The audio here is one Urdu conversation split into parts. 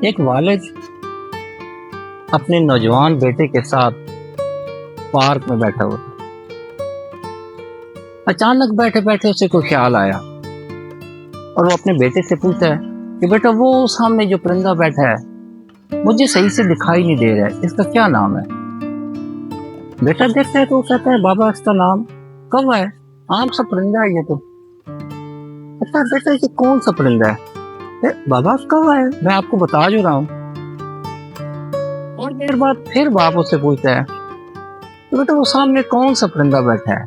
ایک والد اپنے نوجوان بیٹے کے ساتھ پارک میں بیٹھا ہوا تھا۔ اچانک بیٹھے بیٹھے اسے کوئی خیال آیا اور وہ اپنے بیٹے سے پوچھتا ہے کہ بیٹا وہ سامنے جو پرندہ بیٹھا ہے مجھے صحیح سے دکھائی نہیں دے رہا ہے، اس کا کیا نام ہے؟ بیٹا دیکھتا ہے تو وہ کہتا ہے بابا اس کا نام کوا ہے، عام سا پرندہ ہے یہ تو۔ اچھا بیٹا یہ کون سا پرندہ ہے؟ بابا کوا ہے، میں آپ کو بتا جو رہا ہوں۔ اور دیر بعد پھر باپ اس سے پوچھتا ہے تو بیٹا وہ سامنے کون سا پرندہ بیٹھا ہے؟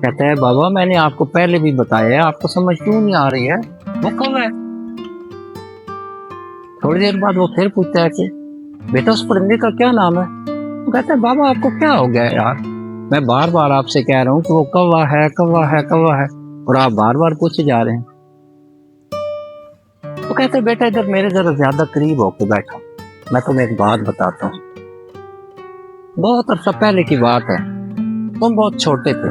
کہتا ہے بابا میں نے آپ کو پہلے بھی بتایا ہے، آپ کو سمجھ کیوں نہیں آ رہی ہے؟ وہ کوا ہے۔ تھوڑی دیر بعد وہ پھر پوچھتا ہے کہ بیٹا اس پرندے کا کیا نام ہے؟ وہ کہتا ہے بابا آپ کو کیا ہو گیا یار، میں بار بار آپ سے کہہ رہا ہوں کہ وہ کوا ہے کوا ہے کوا ہے اور آپ بار بار پوچھے جا رہے ہیں۔ وہ کہتے ہیں بیٹا ادھر میرے ذرا زیادہ قریب ہو کے بیٹھا، میں تمہیں ایک بات بتاتا ہوں۔ بہت عرصہ پہلے کی بات ہے، تم بہت چھوٹے تھے،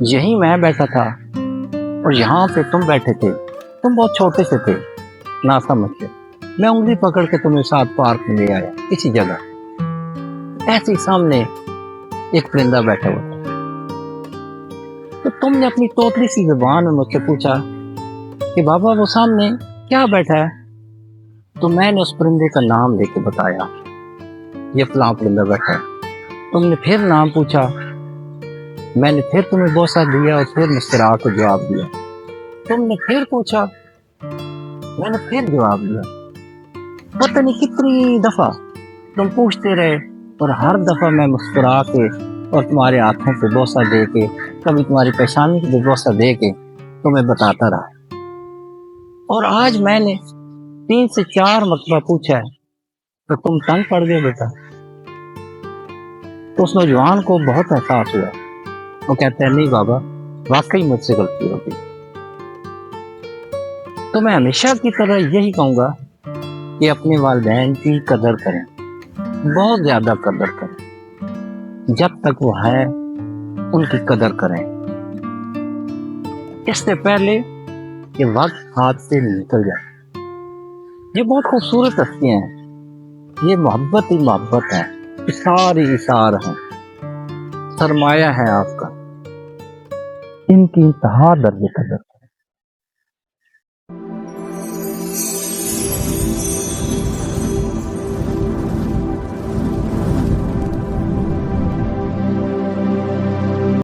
یہیں میں بیٹھا تھا اور یہاں پہ تم بیٹھے تھے، تم بہت چھوٹے سے تھے، نہ سمجھ کے میں انگلی پکڑ کے تمہیں ساتھ پارک میں لے آیا کسی جگہ، ایسے سامنے ایک پرندہ بیٹھا ہوا تھا، تو تم نے اپنی توتلی سی زبان میں مجھ سے پوچھا کہ بابا وہ سامنے کیا بیٹھا ہے؟ تو میں نے اس پرندے کا نام لے کے بتایا یہ فلاں پرندہ بیٹھا ہے۔ تم نے پھر نام پوچھا، میں نے پھر تمہیں بوسہ دیا اور پھر مسکرا کے جواب دیا۔ تم نے پھر پوچھا، میں نے پھر جواب دیا۔ پتہ نہیں کتنی دفعہ تم پوچھتے رہے اور ہر دفعہ میں مسکرا کے اور تمہارے ہاتھوں پہ بوسہ دے کے، کبھی تمہاری پیشانی پہ بوسہ دے کے تمہیں بتاتا رہا۔ اور آج میں نے 3 سے 4 مرتبہ پوچھا ہے تو تم تنگ پڑ گئے بیٹا۔ تو اس نوجوان کو بہت احساس ہوا، وہ کہتا ہے نہیں بابا واقعی مجھ سے غلطی ہو گئی۔ تو میں ہمیشہ کی طرح یہی کہوں گا کہ اپنے والدین کی قدر کریں، بہت زیادہ قدر کریں، جب تک وہ ہے ان کی قدر کریں، اس سے پہلے کہ وقت ہاتھ سے نکل جائے۔ یہ بہت خوبصورت ہستیاں ہیں، یہ محبت ہی محبت ہے، اثار ہی اثار ہیں، سرمایہ ہے آپ کا، ان کی انتہا درجے قدر۔